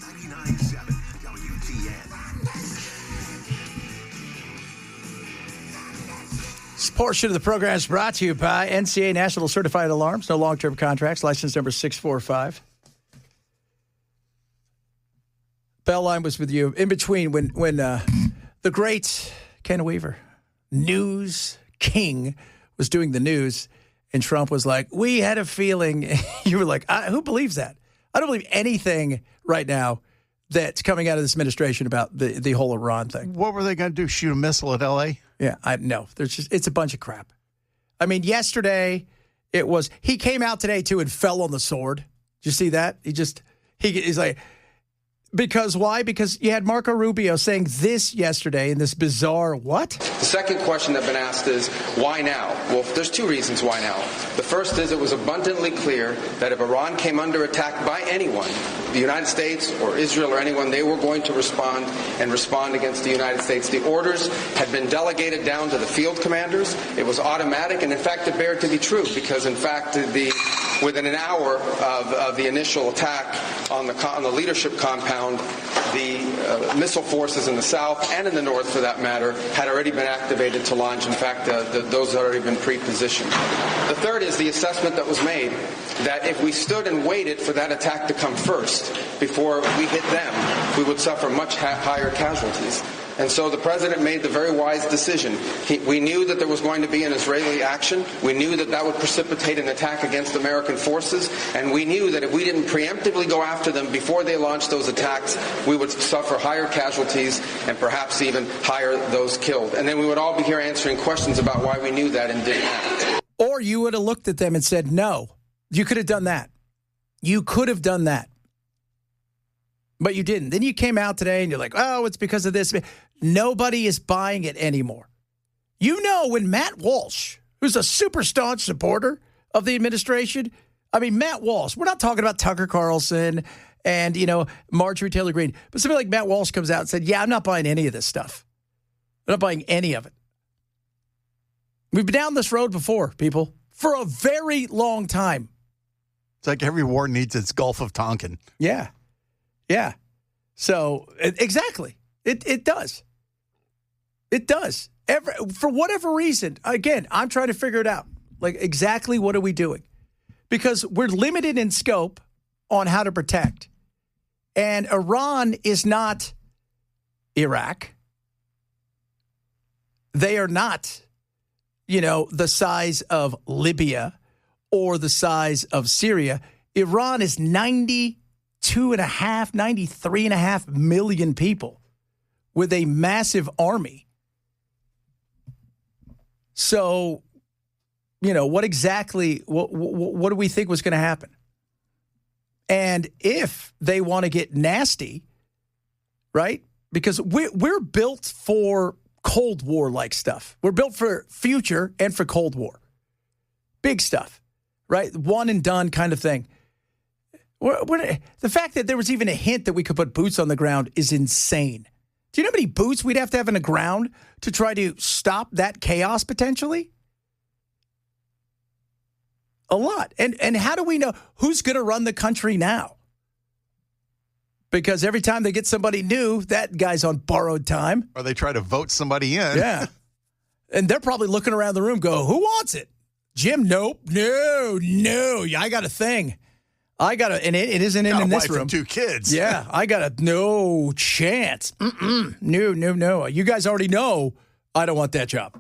99.7 WTN. This portion of the program is brought to you by NCA National Certified Alarms. No long-term contracts. License number 645. Bellline was with you in between when the great Ken Weaver, news king, was doing the news, and Trump was like, we had a feeling. You were like, who believes that? I don't believe anything right now that's coming out of this administration about the whole Iran thing. What were they going to do, shoot a missile at L.A.? Yeah, no. It's a bunch of crap. I mean, yesterday, he came out today, too, and fell on the sword. Did you see that? He's like... Because why? Because you had Marco Rubio saying this yesterday in this bizarre what? The second question that's been asked is, why now? Well, there's two reasons why now. The first is it was abundantly clear that if Iran came under attack by anyone, the United States or Israel or anyone, they were going to respond against the United States. The orders had been delegated down to the field commanders. It was automatic, and in fact, it bared to be true because, in fact, within an hour of the initial attack on the leadership compound, the missile forces in the south and in the north, for that matter, had already been activated to launch. In fact, those had already been pre-positioned. The third is the assessment that was made that if we stood and waited for that attack to come first before we hit them, we would suffer much higher casualties. And so the president made the very wise decision. We knew that there was going to be an Israeli action. We knew that would precipitate an attack against American forces. And we knew that if we didn't preemptively go after them before they launched those attacks, we would suffer higher casualties and perhaps even higher those killed. And then we would all be here answering questions about why we knew that and didn't act. Or you would have looked at them and said, no, you could have done that. You could have done that. But you didn't. Then you came out today and you're like, oh, it's because of this. Nobody is buying it anymore. You know, when Matt Walsh, who's a super staunch supporter of the administration, I mean, Matt Walsh, we're not talking about Tucker Carlson and, Marjorie Taylor Greene, but somebody like Matt Walsh comes out and said, yeah, I'm not buying any of this stuff. I'm not buying any of it. We've been down this road before, people, for a very long time. It's like every war needs its Gulf of Tonkin. Yeah. Yeah. So, exactly. It does. It does. For whatever reason, again, I'm trying to figure it out. Like, exactly what are we doing? Because we're limited in scope on how to protect. And Iran is not Iraq. They are not, the size of Libya or the size of Syria. Iran is 93.5 million people with a massive army. So, what exactly, what do we think was going to happen? And if they want to get nasty, right? Because we're built for Cold War-like stuff. We're built for future and for Cold War. Big stuff, right? One and done kind of thing. The fact that there was even a hint that we could put boots on the ground is insane. Do you know how many boots we'd have to have in the ground to try to stop that chaos potentially? A lot. And how do we know who's going to run the country now? Because every time they get somebody new, that guy's on borrowed time. Or they try to vote somebody in. Yeah. And they're probably looking around the room, go, who wants it? Jim, nope. No. I got a thing. And it isn't in this room. And 2 kids. Yeah, I got no chance. No. You guys already know I don't want that job.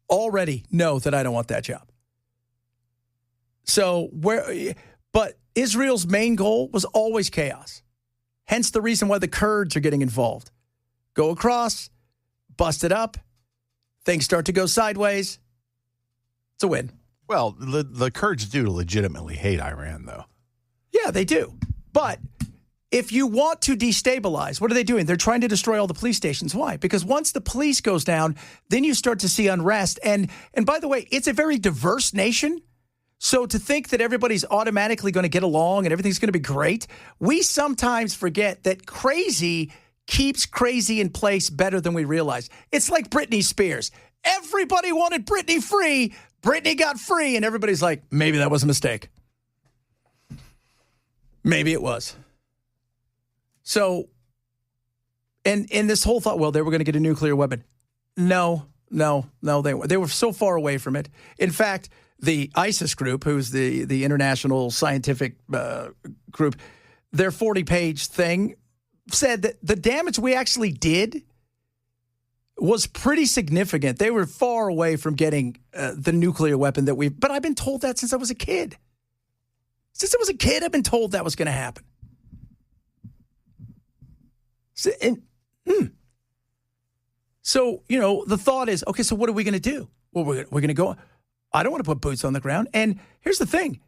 Already know that I don't want that job. So but Israel's main goal was always chaos. Hence the reason why the Kurds are getting involved. Go across, bust it up, things start to go sideways. It's a win. Well, the Kurds do legitimately hate Iran, though. Yeah, they do. But if you want to destabilize, what are they doing? They're trying to destroy all the police stations. Why? Because once the police goes down, then you start to see unrest. And by the way, it's a very diverse nation. So to think that everybody's automatically going to get along and everything's going to be great, we sometimes forget that crazy keeps crazy in place better than we realize. It's like Britney Spears. Everybody wanted Britney free. Britney got free, and everybody's like, maybe that was a mistake. Maybe it was. So, and this whole thought, well, they were going to get a nuclear weapon. No, they were so far away from it. In fact, the ISIS group, who's the international scientific group, their 40-page thing said that the damage we actually did was pretty significant. They were far away from getting the nuclear weapon that we've... But I've been told that since I was a kid. Since I was a kid, I've been told that was going to happen. So, the thought is, okay, so what are we going to do? Well, we're going to go... I don't want to put boots on the ground. And here's the thing.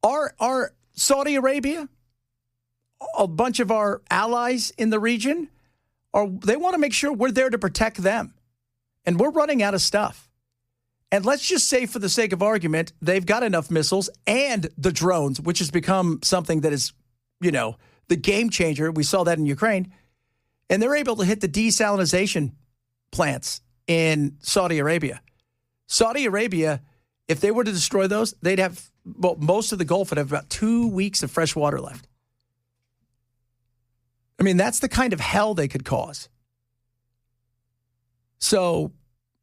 Our Saudi Arabia, a bunch of our allies in the region, they want to make sure we're there to protect them. And we're running out of stuff. And let's just say, for the sake of argument, they've got enough missiles and the drones, which has become something that is, the game changer. We saw that in Ukraine. And they're able to hit the desalination plants in Saudi Arabia. Saudi Arabia, if they were to destroy those, they'd have, most of the Gulf would have about 2 weeks of fresh water left. I mean, that's the kind of hell they could cause. So,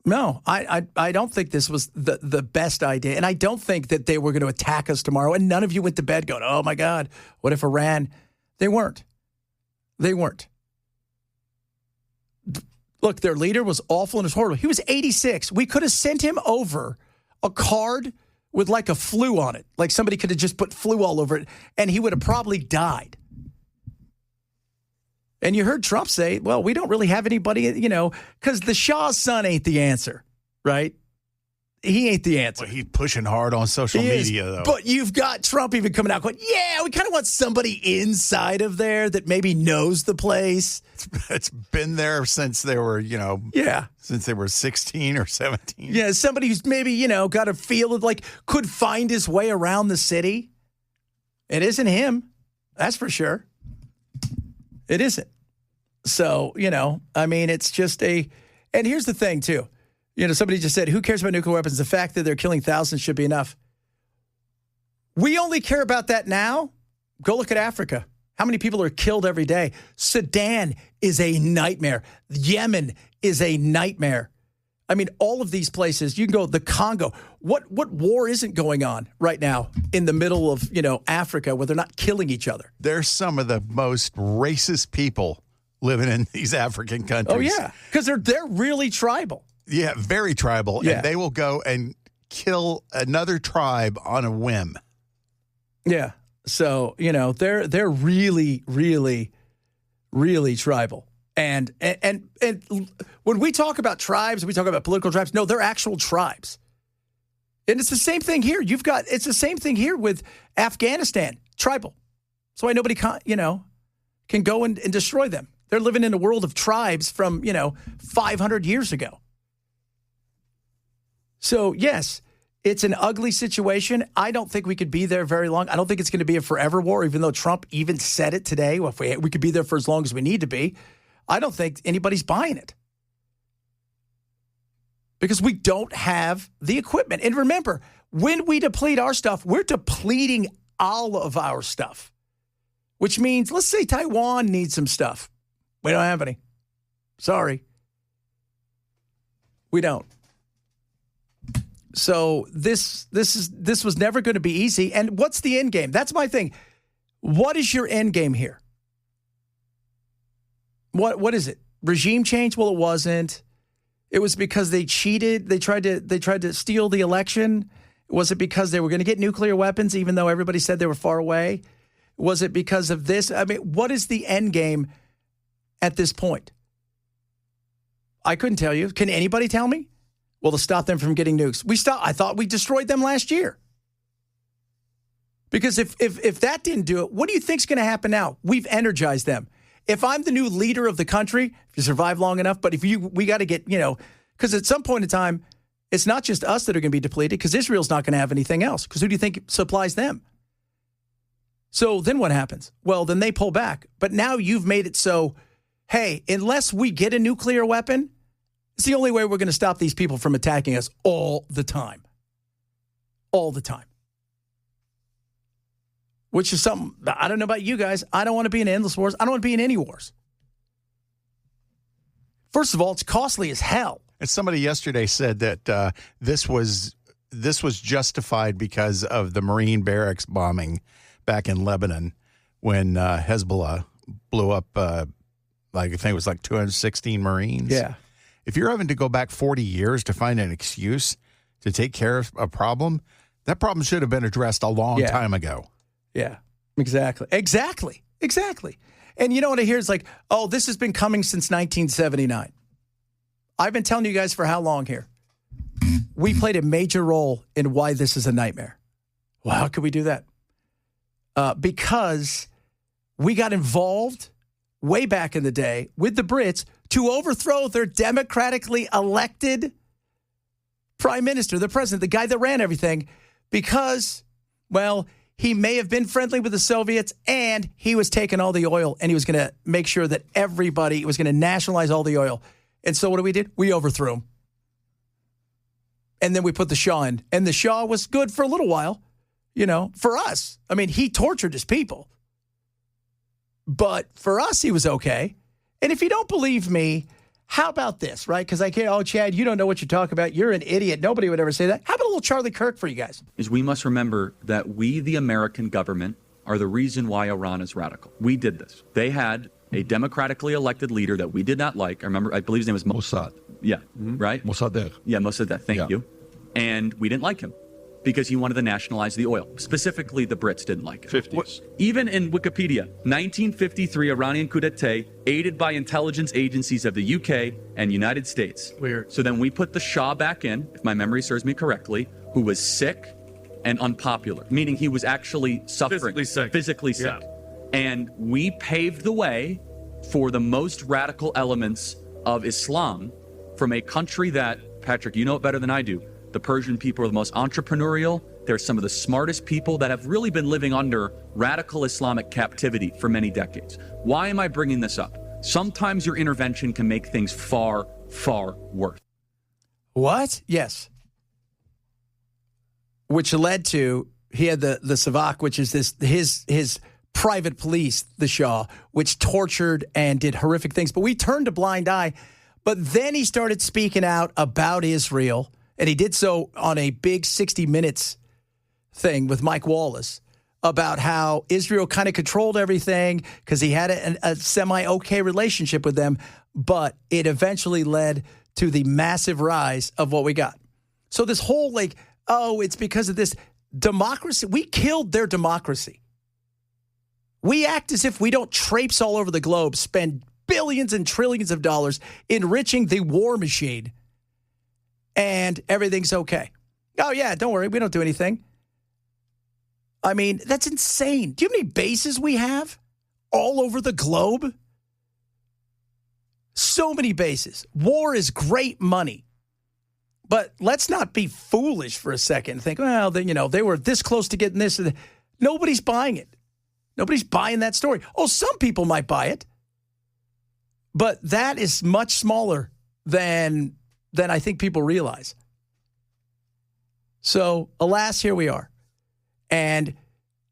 no, I don't think this was the best idea. And I don't think that they were going to attack us tomorrow. And none of you went to bed going, oh, my God, what if Iran? They weren't. Look, their leader was awful and was horrible. He was 86. We could have sent him over a card with like a flu on it. Like somebody could have just put flu all over it, and he would have probably died. And you heard Trump say, well, we don't really have anybody, because the Shah's son ain't the answer, right? He ain't the answer. Well, he's pushing hard on social media, though. But you've got Trump even coming out going, yeah, we kind of want somebody inside of there that maybe knows the place. It's been there since they were, since they were 16 or 17. Yeah, somebody who's maybe, got a feel of could find his way around the city. It isn't him. That's for sure. It isn't. So, it's just and here's the thing, too. Somebody just said, who cares about nuclear weapons? The fact that they're killing thousands should be enough. We only care about that now. Go look at Africa. How many people are killed every day? Sudan is a nightmare. Yemen is a nightmare. I mean, all of these places, you can go, the Congo. What war isn't going on right now in the middle of, Africa where they're not killing each other? They're some of the most racist people living in these African countries. Oh, yeah, because they're really tribal. Yeah, very tribal. Yeah. And they will go and kill another tribe on a whim. Yeah. So, they're really, really, really tribal. And when we talk about tribes, we talk about political tribes. No, they're actual tribes. And it's the same thing here. It's the same thing here with Afghanistan, tribal. That's why nobody can go and destroy them. They're living in a world of tribes from, 500 years ago. So, yes, it's an ugly situation. I don't think we could be there very long. I don't think it's going to be a forever war, even though Trump even said it today. Well, if we could be there for as long as we need to be. I don't think anybody's buying it. Because we don't have the equipment. And remember, when we deplete our stuff, we're depleting all of our stuff. Which means, let's say Taiwan needs some stuff. We don't have any. Sorry. We don't. So this was never going to be easy. And what's the end game? That's my thing. What is your end game here? What is it? Regime change? Well, it wasn't. It was because they cheated. They tried to steal the election. Was it because they were going to get nuclear weapons, even though everybody said they were far away? Was it because of this? I mean, what is the end game at this point? I couldn't tell you. Can anybody tell me? Well, to stop them from getting nukes. I thought we destroyed them last year. Because if that didn't do it, what do you think's going to happen now? We've energized them. If I'm the new leader of the country, if you survive long enough, but we got to get, because at some point in time, it's not just us that are going to be depleted, because Israel's not going to have anything else. Because who do you think supplies them? So then what happens? Well, then they pull back. But now you've made it so, hey, unless we get a nuclear weapon, it's the only way we're going to stop these people from attacking us all the time. All the time. which is something, I don't know about you guys. I don't want to be in endless wars. I don't want to be in any wars. First of all, it's costly as hell. And somebody yesterday said that this was justified because of the Marine barracks bombing back in Lebanon when Hezbollah blew up, I think it was like 216 Marines. Yeah. If you're having to go back 40 years to find an excuse to take care of a problem, that problem should have been addressed a long time ago. Yeah, exactly. And you know what I hear is like, oh, this has been coming since 1979. I've been telling you guys for how long here? We played a major role in why this is a nightmare. Well, how could we do that? Because we got involved way back in the day with the Brits to overthrow their democratically elected prime minister, the president, the guy that ran everything, because, well, he may have been friendly with the Soviets and he was taking all the oil and he was going to make sure that everybody was going to nationalize all the oil. And so what did? We overthrew him. And then we put the Shah in. And the Shah was good for a little while, for us. I mean, he tortured his people. But for us, he was okay. And if you don't believe me, how about this, right? Because I can't, oh, Chad, you don't know what you're talking about. You're an idiot. Nobody would ever say that. How about a little Charlie Kirk for you guys? Is we must remember that we, the American government, are the reason why Iran is radical. We did this. They had a democratically elected leader that we did not like. I believe his name was Mossad. Yeah, right? Mossadegh. Yeah, Mossadegh. Thank you. And we didn't like him because he wanted to nationalize the oil. Specifically, the Brits didn't like it. 50s. Even in Wikipedia, 1953 Iranian coup d'etat aided by intelligence agencies of the UK and United States. Weird. So then we put the Shah back in, if my memory serves me correctly, who was sick and unpopular, meaning he was actually suffering. Physically sick. Yeah. And we paved the way for the most radical elements of Islam from a country that, Patrick, you know it better than I do, the Persian people are the most entrepreneurial. They're some of the smartest people that have really been living under radical Islamic captivity for many decades. Why am I bringing this up? Sometimes your intervention can make things far, far worse. What? Yes. Which led to, he had the Savak, which is his private police, the Shah, which tortured and did horrific things. But we turned a blind eye. But then he started speaking out about Israel. And he did so on a big 60 Minutes thing with Mike Wallace about how Israel kind of controlled everything because he had a semi-okay relationship with them, but it eventually led to the massive rise of what we got. So this whole it's because of this democracy. We killed their democracy. We act as if we don't traipse all over the globe, spend billions and trillions of dollars enriching the war machine, and everything's okay. Oh, yeah, don't worry. We don't do anything. I mean, that's insane. Do you know how many bases we have all over the globe? So many bases. War is great money. But let's not be foolish for a second and think, well, they were this close to getting this. Nobody's buying it. Nobody's buying that story. Oh, some people might buy it. But that is much smaller than I think people realize. So, alas, here we are. And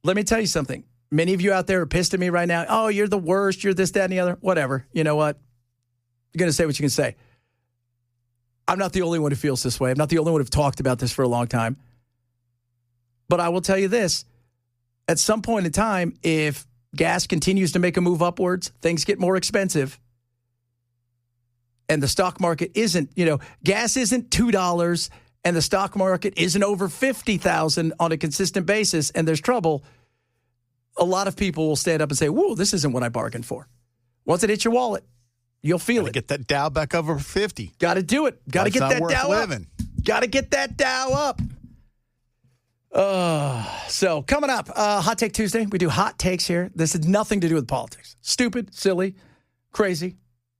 let me tell you something. Many of you out there are pissed at me right now. Oh, you're the worst. You're this, that, and the other. Whatever. You know what? You're going to say what you can say. I'm not the only one who feels this way. I'm not the only one who've talked about this for a long time. But I will tell you this. At some point in time, if gas continues to make a move upwards, things get more expensive, and the stock market isn't, gas isn't $2 and the stock market isn't over 50,000 on a consistent basis and there's trouble, a lot of people will stand up and say, whoa, this isn't what I bargained for. Once it hits your wallet, you'll feel it. Get that Dow back over 50. Got to do it. Got to get that Dow up. Got to get that Dow up. So coming up, Hot Take Tuesday. We do hot takes here. This has nothing to do with politics. Stupid, silly, crazy.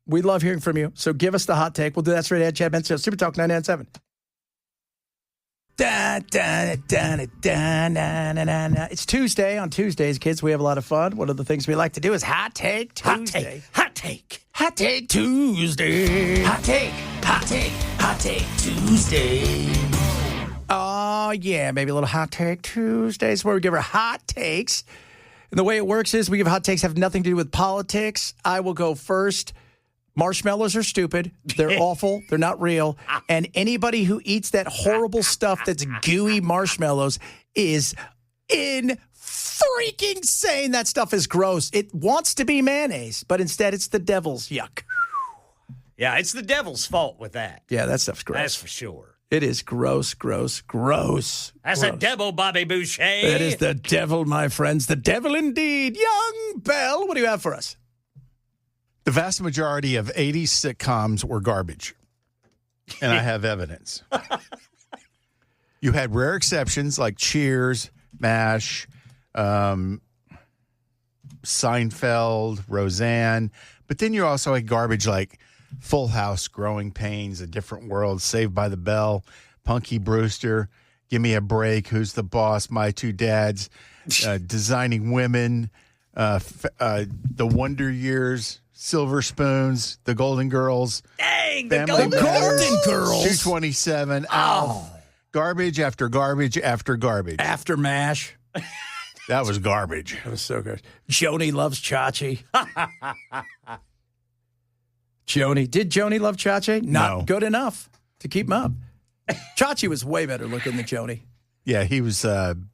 We love hearing from you. So give us the hot take. We'll do that straight ahead. Chad Benson, Super Talk 99.7. It's Tuesday. On Tuesdays, kids, we have a lot of fun. One of the things we like to do is Hot Take Tuesday. Hot Take Tuesday. Hot Take Tuesday. Oh, yeah, maybe a little Hot Take Tuesdays where we give our hot takes And the way it works is we give hot takes have nothing to do with politics. I will go first. Marshmallows are stupid. They're awful. They're not real. And anybody who eats that horrible stuff that's gooey marshmallows is in freaking sane. That stuff is gross. It wants to be mayonnaise, but instead it's the devil's yuck. Yeah, it's the devil's fault with that. Yeah, that stuff's gross. That's for sure. It is gross, gross, gross. That's gross. a devil, Bobby Boucher. It is the devil, my friends. The devil indeed. Young Bell, what do you have for us? The vast majority of 80s sitcoms were garbage. And I have evidence. You had rare exceptions like Cheers, MASH, Seinfeld, Roseanne. But then you also had garbage like Full House, Growing Pains, A Different World, Saved by the Bell, Punky Brewster, Give Me a Break, Who's the Boss, My Two Dads, Designing Women, The Wonder Years, Silver Spoons, The Golden Girls. Dang, the Family Golden Matters, Girls. 227, Alf. Garbage after garbage after garbage. After MASH. That was garbage. That was so good. Joni loves Chachi. Joni. Did Joni love Chachi? Not No. good enough to keep him up. Chachi was way better looking than Joni. Yeah, he was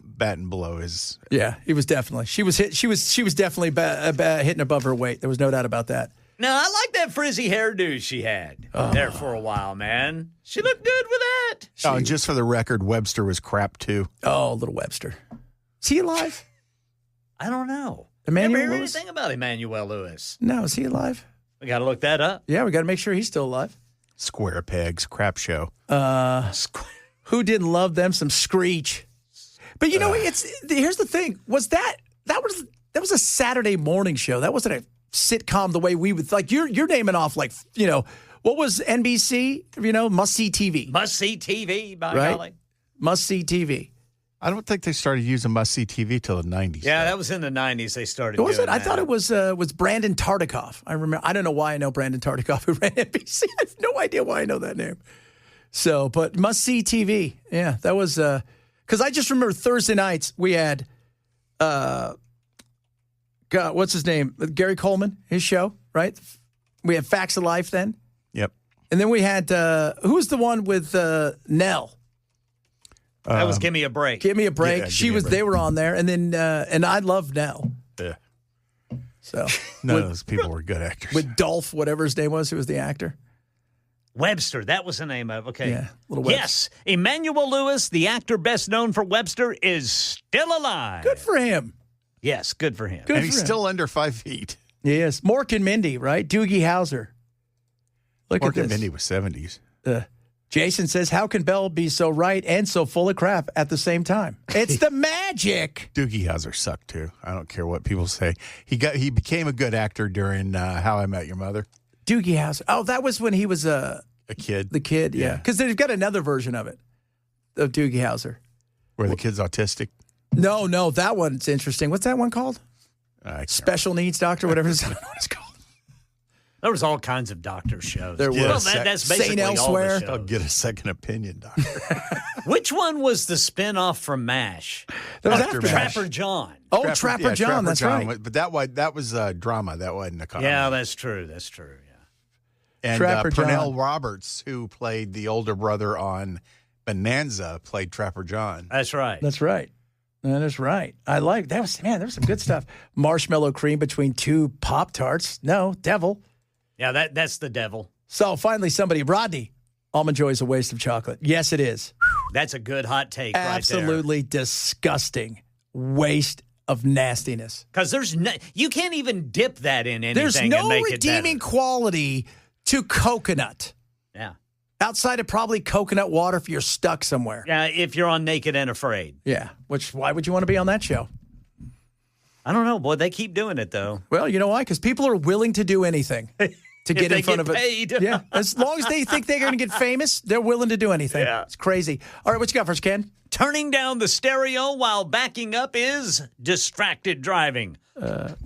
batting below his. Yeah, he was definitely. She was definitely hitting above her weight. There was no doubt about that. No, I like that frizzy hairdo she had there for a while, man. She looked good with that. Oh, and just for the record, Webster was crap too. Oh, little Webster. Is he alive? I don't know. Emmanuel Never heard Lewis? anything about Emmanuel Lewis. No, is he alive? We got to look that up. Yeah, we got to make sure he's still alive. Square pegs, crap show. Who didn't love them some Screech? But you know, here's the thing: that was a Saturday morning show. That wasn't a sitcom the way we would like. You're naming off like what was NBC? Must see TV. Must see TV, by Right? golly. Must see TV. I don't think they started using must-see TV till the 90s. Yeah, that was in the 90s they started Was doing it? I that. thought it was Brandon Tartikoff. I remember. I don't know why I know Brandon Tartikoff who ran NBC. I have no idea why I know that name. So, but must see TV. Yeah, that was because I just remember Thursday nights we had God, what's his name? Gary Coleman, his show, right? We had Facts of Life then. Yep. And then we had who was the one with Nell? That was Give Me a Break. Give Me a Break. Yeah, She Give Me a was. Break. They were on there, and then and I love Nell. Yeah. So None of those people were good actors. with Dolph, whatever his name was, who was the actor. Webster, that was the name of. Okay. Yeah, little Webster. Yes, Emmanuel Lewis, the actor best known for Webster, is still alive. Good for him. Yes, good for him. Good And for he's him. still under 5 feet. Yes, Mork and Mindy, right? Doogie Howser. Look Mork at and this. Mindy was 70s. Jason says, "How can Bell be so right and so full of crap at the same time?" It's the magic. Doogie Howser sucked too. I don't care what people say. He became a good actor during How I Met Your Mother. Doogie Howser. Oh, that was when he was A kid. the kid. Yeah, Yeah. because they've got another version of it of Doogie Howser. Where the kid's autistic. No, that one's interesting. What's that one called? I can't Special Needs Doctor, whatever it's called. There was all kinds of doctor shows. There Yeah, Well, was. that's Saint basically all Elsewhere. the I'll shows. get a second opinion, doctor. Which one was the spinoff from MASH? That was After after MASH. Trapper John. Oh, Trapper John. That's right. But that was drama. That wasn't a comedy. Yeah, that's true. That's true. Yeah. And Trapper Pernell John. Roberts, who played the older brother on Bonanza, played Trapper John. That's right. That's right. That is right. I like that. There was some good stuff. Marshmallow cream between two Pop-Tarts. No, devil. Yeah, that's the devil. So finally, Rodney, Almond Joy is a waste of chocolate. Yes, it is. That's a good hot take right there. Absolutely disgusting waste of nastiness. Because you can't even dip that in anything There's and no make redeeming it better. quality to coconut. Yeah. Outside of probably coconut water if you're stuck somewhere. Yeah, if you're on Naked and Afraid. Yeah. Why would you want to be on that show? I don't know, boy. They keep doing it, though. Well, you know why? Because people are willing to do anything to get they in front get of paid. it. Yeah. As long as they think they're going to get famous, they're willing to do anything. Yeah. It's crazy. All right, what you got first, Ken? Turning down the stereo while backing up is distracted driving.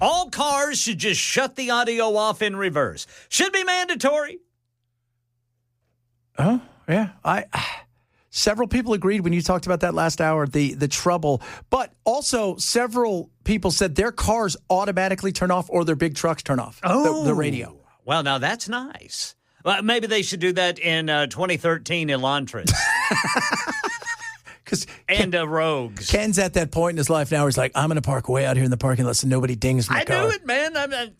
All cars should just shut the audio off in reverse. Should be mandatory. Oh, yeah. Several people agreed when you talked about that last hour, the trouble. But also, several people said their cars automatically turn off or their big trucks turn off the radio. Well, now that's nice. Well, maybe they should do that in 2013 Elantras. And Rogues. Ken's at that point in his life now where he's like, I'm going to park way out here in the parking lot so nobody dings my car. I do it, man. I'm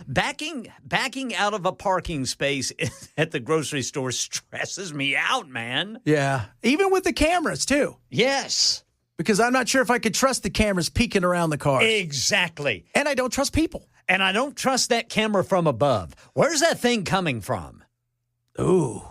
backing out of a parking space at the grocery store stresses me out, man. Yeah. Even with the cameras, too. Yes. Because I'm not sure if I could trust the cameras peeking around the car. Exactly. And I don't trust people. And I don't trust that camera from above. Where's that thing coming from? Ooh.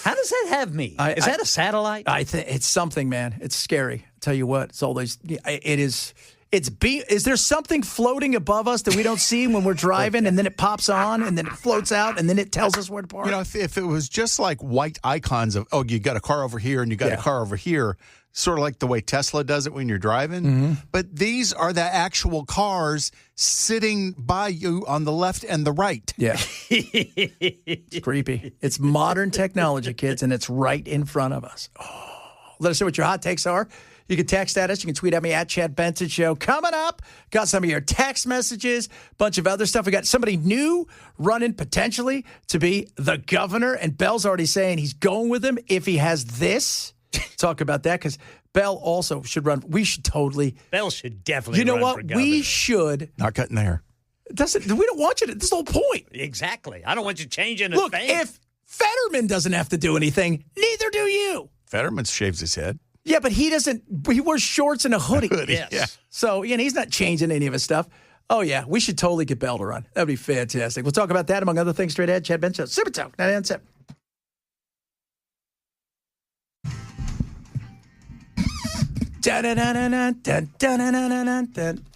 How does that have me? Is that a satellite? I think it's something, man. It's scary. I'll tell you what. It's all these. It is. Is there something floating above us that we don't see when we're driving, and then it pops on, and then it floats out, and then it tells us where to park? You know, if it was just like white icons of, oh, you got a car over here and you got a car over here, sort of like the way Tesla does it when you're driving. Mm-hmm. But these are the actual cars sitting by you on the left and the right. Yeah. It's creepy. It's modern technology, kids, and it's right in front of us. Oh, let us know what your hot takes are. You can text at us. You can tweet at me at Chad Benson Show. Coming up, got some of your text messages, bunch of other stuff. We got somebody new running potentially to be the governor, and Bell's already saying he's going with him if he has this. Talk about that because Bell also should run. We should totally. Bell should definitely. You know run what? For governor. We should. Not cutting hair. We don't want you to. This is the whole point. Exactly. I don't want you changing a Look, thing. if Fetterman doesn't have to do anything, neither do you. Fetterman shaves his head. Yeah, but he doesn't. He wears shorts and a hoodie. Yes. Yeah. So, he's not changing any of his stuff. Oh, yeah. We should totally get Bell to run. That'd be fantastic. We'll talk about that, among other things, straight ahead. Chad Benson, Super Talk, 99.7.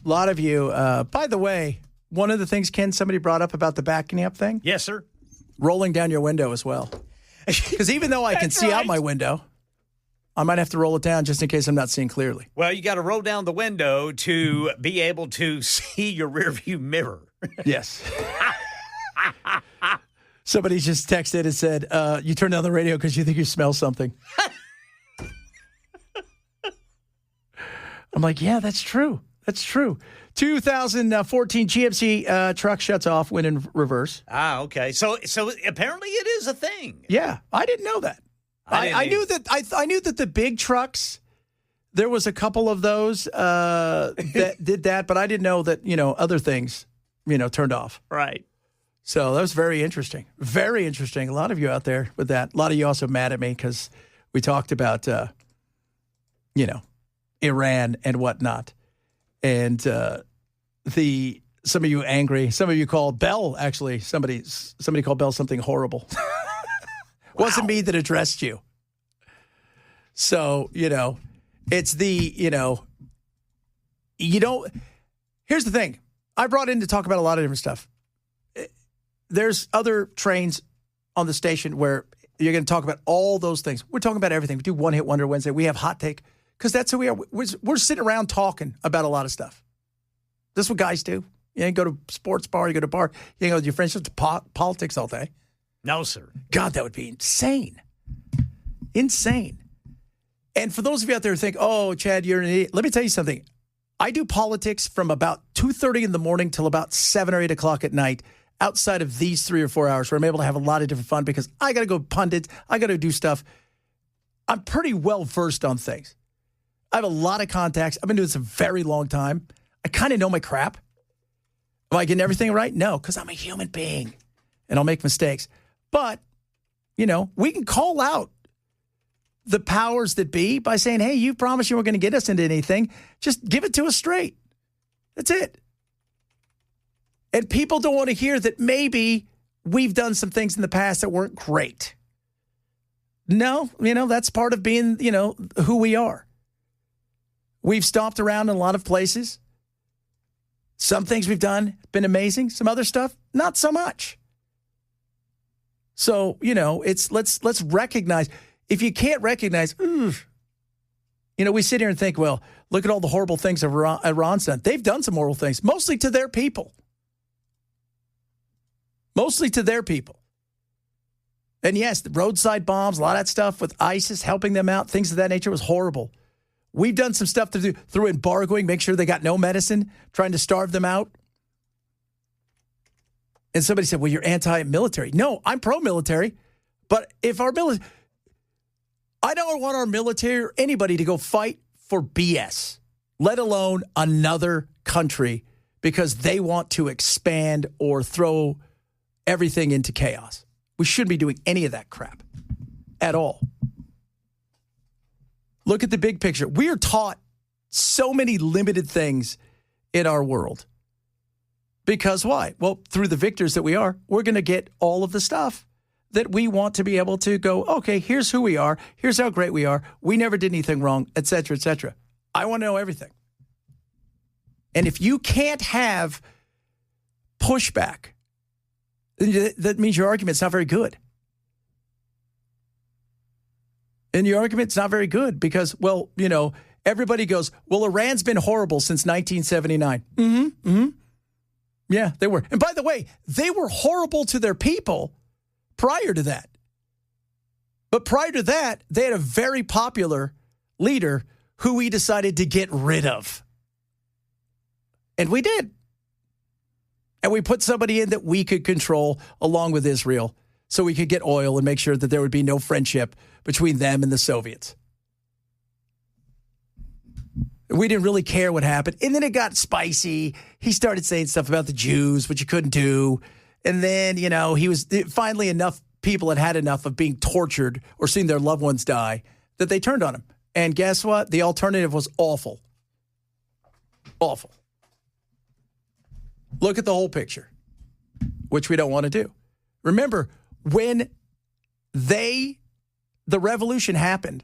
A lot of you, by the way, one of the things, Ken, somebody brought up about the backing up thing. Yes, sir. Rolling down your window as well. Because even though I can see out my window, I might have to roll it down just in case I'm not seeing clearly. Well, you got to roll down the window to be able to see your rearview mirror. Yes. Somebody just texted and said, you turn down the radio because you think you smell something. I'm like, yeah, that's true. That's true. 2014 GMC truck shuts off when in reverse. Ah, okay. So apparently it is a thing. Yeah, I didn't know that. I knew that. I knew that the big trucks. There was a couple of those that did that, but I didn't know that other things turned off. Right. So that was very interesting. Very interesting. A lot of you out there with that. A lot of you also mad at me because we talked about Iran and whatnot, and some of you angry. Some of you called Bell. Actually, somebody called Bell something horrible. Wasn't me that addressed you. So, it's you don't. Here's the thing. I brought in to talk about a lot of different stuff. There's other trains on the station where you're going to talk about all those things. We're talking about everything. We do One Hit Wonder Wednesday. We have Hot Take because that's who we are. We're sitting around talking about a lot of stuff. This is what guys do. You go to sports bar, you go to bar, you go with your friends, just politics all day. No, sir. God, that would be insane. Insane. And for those of you out there who think, oh, Chad, you're an idiot. Let me tell you something. I do politics from about 2:30 in the morning till about 7 or 8 o'clock at night outside of these 3 or 4 hours where I'm able to have a lot of different fun because I got to go pundit. I got to do stuff. I'm pretty well versed on things. I have a lot of contacts. I've been doing this a very long time. I kind of know my crap. Am I getting everything right? No, because I'm a human being and I'll make mistakes. But, we can call out the powers that be by saying, hey, you promised you weren't going to get us into anything. Just give it to us straight. That's it. And people don't want to hear that maybe we've done some things in the past that weren't great. No, that's part of being, who we are. We've stomped around in a lot of places. Some things we've done have been amazing. Some other stuff, not so much. So, it's let's recognize. If you can't recognize, we sit here and think, well, look at all the horrible things that Iran's done. They've done some horrible things, mostly to their people. Mostly to their people. And yes, the roadside bombs, a lot of that stuff with ISIS helping them out, things of that nature was horrible. We've done some stuff through embargoing, make sure they got no medicine, trying to starve them out. And somebody said, well, you're anti-military. No, I'm pro-military. But if our military, I don't want our military or anybody to go fight for BS, let alone another country because they want to expand or throw everything into chaos. We shouldn't be doing any of that crap at all. Look at the big picture. We are taught so many limited things in our world. Because why? Well, through the victors that we are, we're going to get all of the stuff that we want to be able to go, okay, here's who we are. Here's how great we are. We never did anything wrong, et cetera, et cetera. I want to know everything. And if you can't have pushback, that means your argument's not very good. And your argument's not very good because, well, you know, everybody goes, well, Iran's been horrible since 1979. Yeah, they were. And by the way, they were horrible to their people prior to that. But prior to that, they had a very popular leader who we decided to get rid of. And we did. And we put somebody in that we could control along with Israel so we could get oil and make sure that there would be no friendship between them and the Soviets. We didn't really care what happened. And then it got spicy. He started saying stuff about the Jews, which you couldn't do. And then, you know, finally enough people had enough of being tortured or seeing their loved ones die that they turned on him. And guess what? The alternative was awful. Awful. Look at the whole picture, which we don't want to do. Remember, when the revolution happened,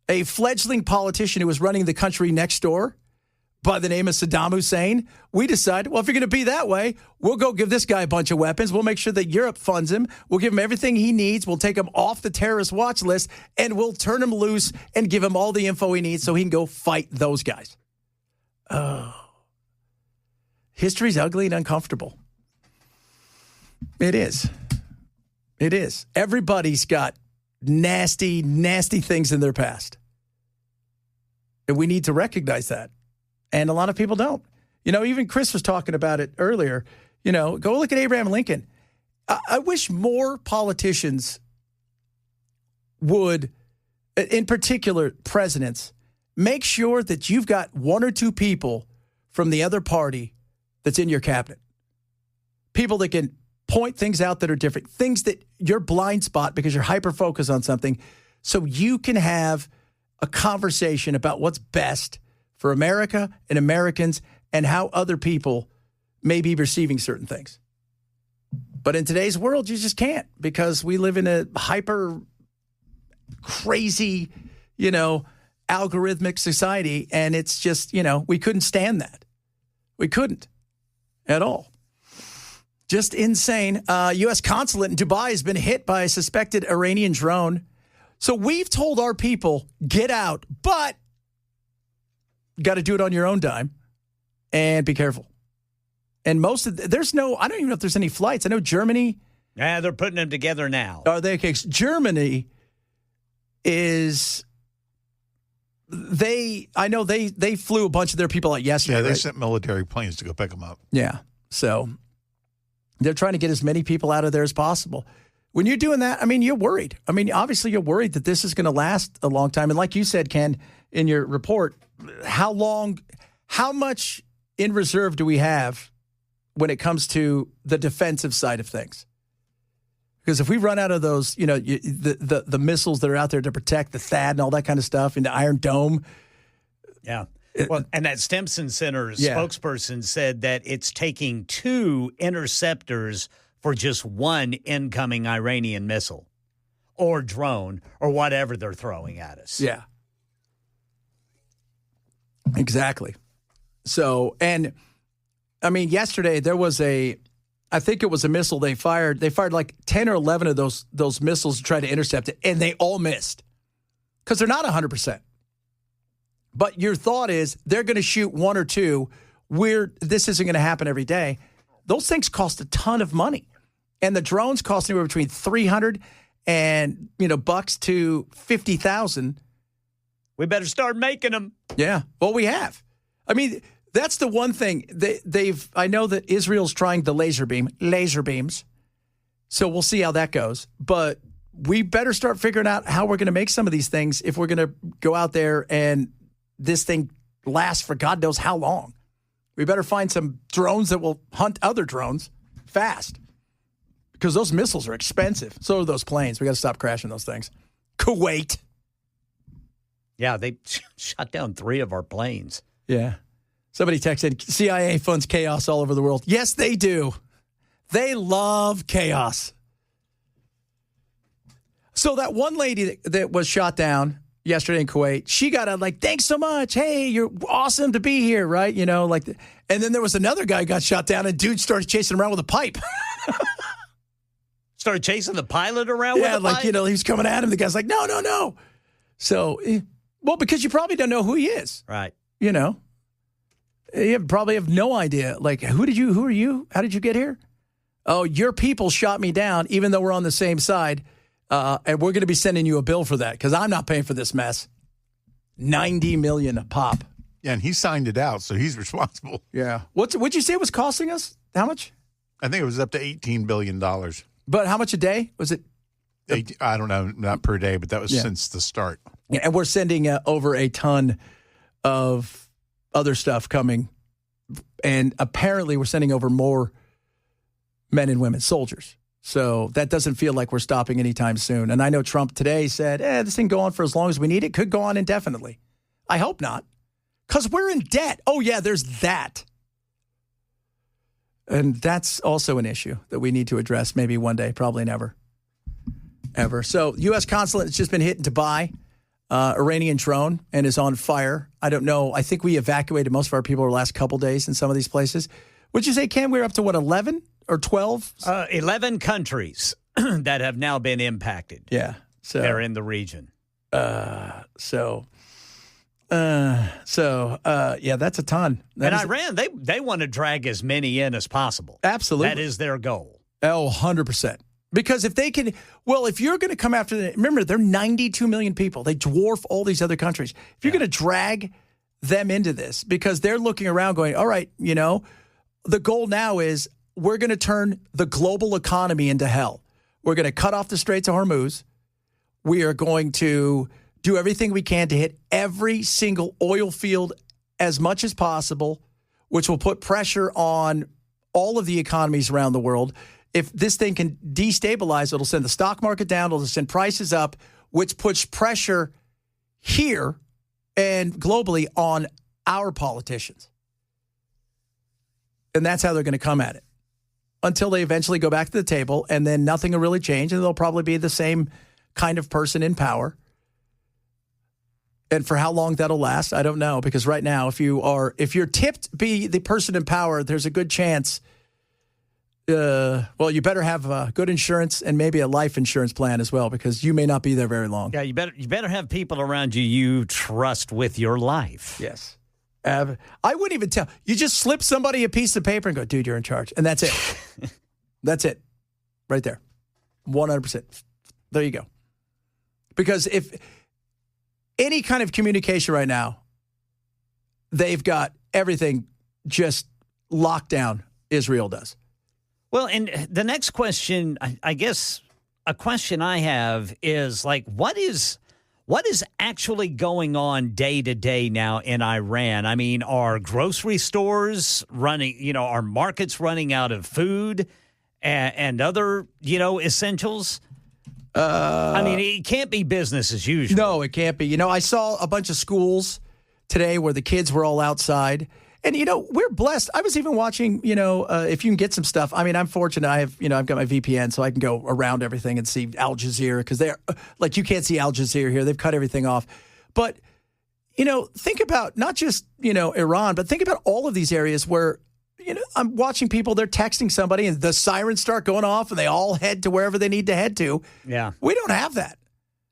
a fledgling politician who was running the country next door by the name of Saddam Hussein, we decided, well, if you're going to be that way, we'll go give this guy a bunch of weapons. We'll make sure that Europe funds him. We'll give him everything he needs. We'll take him off the terrorist watch list, and we'll turn him loose and give him all the info he needs so he can go fight those guys. Oh. History's ugly and uncomfortable. It is. It is. Everybody's got nasty, nasty things in their past. And we need to recognize that. And a lot of people don't. You know, even Chris was talking about it earlier. You know, go look at Abraham Lincoln. I wish more politicians would, in particular presidents, make sure that you've got one or two people from the other party that's in your cabinet. People that can point things out that are different, things that you're blind spot because you're hyper-focused on something, so you can have a conversation about what's best for America and Americans and how other people may be receiving certain things. But in today's world, you just can't because we live in a hyper crazy, you know, algorithmic society. And it's just, you know, we couldn't stand that. We couldn't at all. Just insane. U.S. consulate in Dubai has been hit by a suspected Iranian drone. So we've told our people, get out, but you got to do it on your own dime and be careful. And I don't even know if there's any flights. I know Germany. Yeah, they're putting them together now. Are they? Okay. Germany I know they flew a bunch of their people out yesterday. Yeah, they right? sent military planes to go pick them up. Yeah. So they're trying to get as many people out of there as possible. When you're doing that, I mean, you're worried. I mean, obviously you're worried that this is going to last a long time. And like you said, Ken, in your report, how much in reserve do we have when it comes to the defensive side of things? Because if we run out of those, you know, the missiles that are out there to protect the THAAD and all that kind of stuff, and the Iron Dome. Yeah. Well, and that Stimson Center's spokesperson said that it's taking 2 interceptors for just one incoming Iranian missile or drone or whatever they're throwing at us. Yeah. Exactly. So, and I mean, yesterday there was I think it was a missile they fired. They fired like 10 or 11 of those missiles to try to intercept it, and they all missed because they're not 100%. But your thought is they're going to shoot 1 or 2 where this isn't going to happen every day. Those things cost a ton of money. And the drones cost anywhere between $300 and bucks to $50,000. We better start making them. Yeah. Well, we have. I mean, that's the one thing I know that Israel's trying the laser beams. So we'll see how that goes. But we better start figuring out how we're going to make some of these things if we're going to go out there and this thing lasts for God knows how long. We better find some drones that will hunt other drones fast because those missiles are expensive. So are those planes. We got to stop crashing those things. Kuwait. Yeah, they shot down 3 of our planes. Yeah. Somebody texted, CIA funds chaos all over the world. Yes, they do. They love chaos. So that one lady that was shot down yesterday in Kuwait, she got out like, thanks so much. Hey, you're awesome to be here, right? And then there was another guy who got shot down and dude started chasing him around with a pipe. Started chasing the pilot around with a pipe? he was coming at him. The guy's like, no. So, well, because you probably don't know who he is. Right. You probably have no idea. Like, who are you? How did you get here? Oh, your people shot me down, even though we're on the same side. And we're going to be sending you a bill for that because I'm not paying for this mess. $90 million a pop. Yeah, and he signed it out, so he's responsible. Yeah. What'd you say it was costing us? How much? I think it was up to $18 billion. But how much a day? Was it? I don't know, not per day, but that was since the start. Yeah, and we're sending over a ton of other stuff coming. And apparently we're sending over more men and women, soldiers. So that doesn't feel like we're stopping anytime soon. And I know Trump today said, this thing go on for as long as we need it. Could go on indefinitely. I hope not. Because we're in debt. Oh, yeah, there's that. And that's also an issue that we need to address maybe one day, probably never, ever. So U.S. consulate has just been hit in Dubai, Iranian drone, and is on fire. I don't know. I think we evacuated most of our people over the last couple days in some of these places. Would you say, Cam, we're up to, 11 or 12? 11 countries that have now been impacted. Yeah. So they're in the region. Yeah, that's a ton. Iran, they want to drag as many in as possible. Absolutely. That is their goal. Oh, 100%. Because if they can, if you're going to come after them, remember, they're 92 million people. They dwarf all these other countries. If you're going to drag them into this, because they're looking around going, all right, the goal now is we're going to turn the global economy into hell. We're going to cut off the Straits of Hormuz. We are going to do everything we can to hit every single oil field as much as possible, which will put pressure on all of the economies around the world. If this thing can destabilize, it'll send the stock market down, it'll send prices up, which puts pressure here and globally on our politicians. And that's how they're going to come at it until they eventually go back to the table, and then nothing will really change, and they'll probably be the same kind of person in power. And for how long that'll last, I don't know. Because right now, if you're tipped to be the person in power, there's a good chance. You better have good insurance and maybe a life insurance plan as well, because you may not be there very long. Yeah, you better have people around you trust with your life. Yes. I wouldn't even tell. You just slip somebody a piece of paper and go, dude, you're in charge. And that's it. That's it. Right there. 100%. There you go. Because if any kind of communication right now, they've got everything just locked down. Israel does. Well, and the next question, I guess a question I have is like, what is actually going on day to day now in Iran? I mean, are grocery stores running, are markets running out of food and other, essentials? I mean, it can't be business as usual. No, it can't be. I saw a bunch of schools today where the kids were all outside. And, we're blessed. I was even watching, if you can get some stuff. I mean, I'm fortunate. I've got my VPN, so I can go around everything and see Al Jazeera, because they're like, you can't see Al Jazeera here. They've cut everything off. But, think about not just, Iran, but think about all of these areas where, I'm watching people, they're texting somebody and the sirens start going off and they all head to wherever they need to head to. Yeah. We don't have that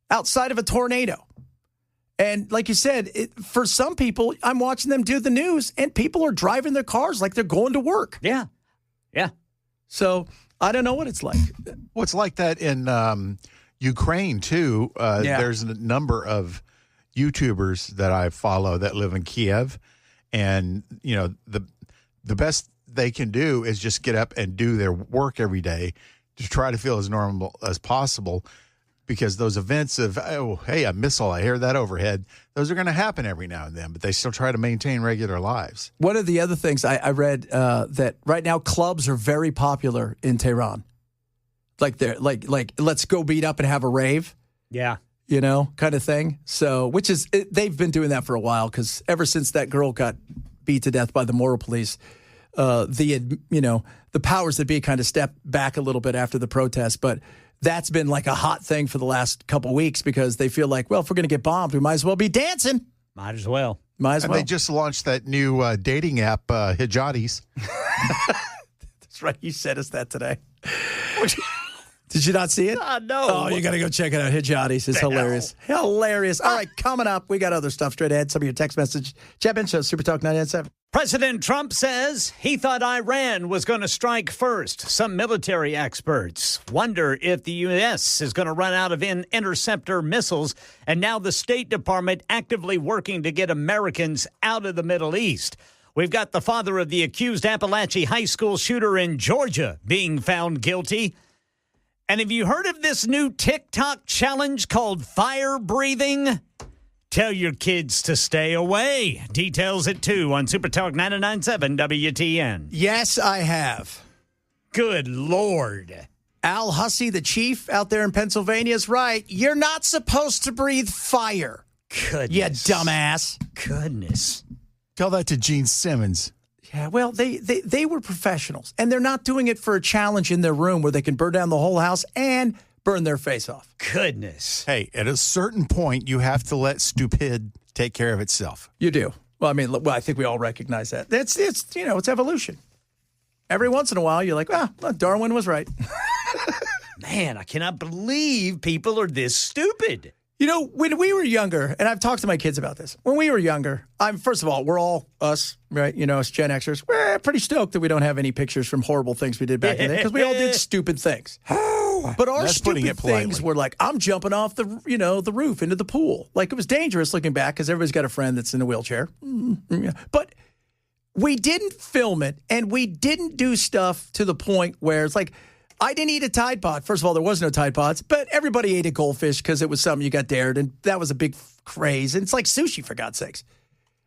outside of a tornado. And like you said, for some people, I'm watching them do the news and people are driving their cars like they're going to work. Yeah. Yeah. So I don't know what it's like. Well, it's like that in Ukraine, too. There's a number of YouTubers that I follow that live in Kiev. And, the best they can do is just get up and do their work every day to try to feel as normal as possible. Because those events of, oh, hey, a missile, I hear that overhead, those are going to happen every now and then, but they still try to maintain regular lives. One of the other things I read that right now clubs are very popular in Tehran. Like they're like let's go beat up and have a rave. Yeah. Kind of thing. So, they've been doing that for a while because ever since that girl got beat to death by the moral police, the powers that be kind of stepped back a little bit after the protest, but that's been like a hot thing for the last couple of weeks because they feel like, well, if we're going to get bombed, we might as well be dancing. Might as well. And they just launched that new dating app, Hijadis. That's right. You sent us that today. Did you not see it? No. Oh, you got to go check it out. Hijadis is hilarious. Hilarious. All right, coming up, we got other stuff straight ahead. Some of your text message. Chad Benson, Super Talk 997. President Trump says he thought Iran was going to strike first. Some military experts wonder if the U.S. is going to run out of interceptor missiles. And now the State Department actively working to get Americans out of the Middle East. We've got the father of the accused Appalachia High School shooter in Georgia being found guilty. And have you heard of this new TikTok challenge called fire breathing? Tell your kids to stay away. Details at 2 on Super Talk 99.7 WTN. Yes, I have. Good Lord. Al Hussey, the chief out there in Pennsylvania, is right. You're not supposed to breathe fire. Goodness. You dumbass. Goodness. Tell that to Gene Simmons. Yeah, well, they were professionals, and they're not doing it for a challenge in their room where they can burn down the whole house and burn their face off. Goodness. Hey, at a certain point, you have to let stupid take care of itself. You do. Well, I think we all recognize that. It's evolution. Every once in a while, you're like, well, Darwin was right. Man, I cannot believe people are this stupid. When we were younger, and I've talked to my kids about this, when we were younger, first of all, we're all us, right? Us Gen Xers, we're pretty stoked that we don't have any pictures from horrible things we did back in the day because we all did stupid things. But our stupid things were like, I'm jumping off the roof into the pool. Like, it was dangerous looking back because everybody's got a friend that's in a wheelchair. But we didn't film it, and we didn't do stuff to the point where it's like, I didn't eat a Tide Pod. First of all, there was no Tide Pods, but everybody ate a goldfish because it was something you got dared, and that was a big craze. And it's like sushi, for God's sakes.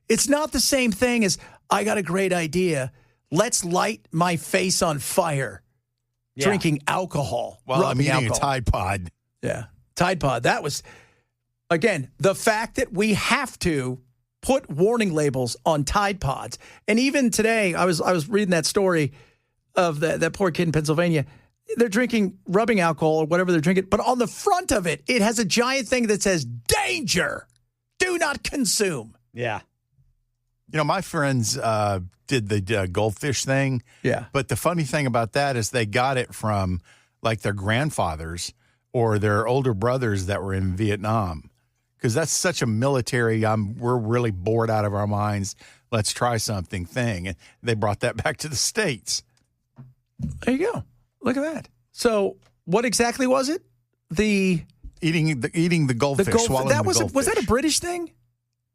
It's not the same thing as, I got a great idea. Let's light my face on fire. Yeah. Drinking alcohol. Well, I'm eating a Tide Pod. Yeah. Tide Pod. That was, again, the fact that we have to put warning labels on Tide Pods. And even today, I was reading that story of that poor kid in Pennsylvania. They're drinking rubbing alcohol or whatever they're drinking, but on the front of it, it has a giant thing that says, danger, do not consume. Yeah. My friends did the goldfish thing. Yeah. But the funny thing about that is they got it from like their grandfathers or their older brothers that were in Vietnam. Because that's such a military, we're really bored out of our minds, let's try something thing. And they brought that back to the States. There you go. Look at that. So what exactly was it? Eating the goldfish, swallowing the goldfish. Was that a British thing?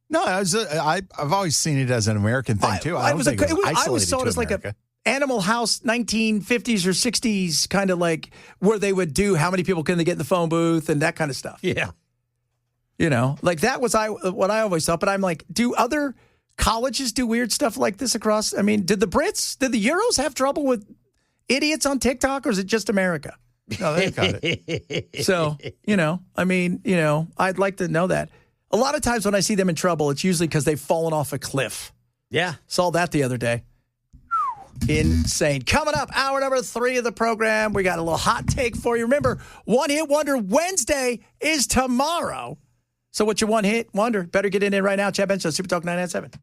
No, I've always seen it as an American thing, too. I always saw it as like a Animal House 1950s or 60s kind of like where they would do how many people can they get in the phone booth and that kind of stuff. Yeah. Like that was what I always thought. But I'm like, do other colleges do weird stuff like this across? I mean, did the Euros have trouble with idiots on TikTok, or is it just America? No, they got it. So, I'd like to know that. A lot of times when I see them in trouble, it's usually because they've fallen off a cliff. Yeah. Saw that the other day. Insane. Coming up, hour number 3 of the program. We got a little hot take for you. Remember, One Hit Wonder Wednesday is tomorrow. So what's your one hit wonder? Better get in right now. Chad Benson, Super Talk 997.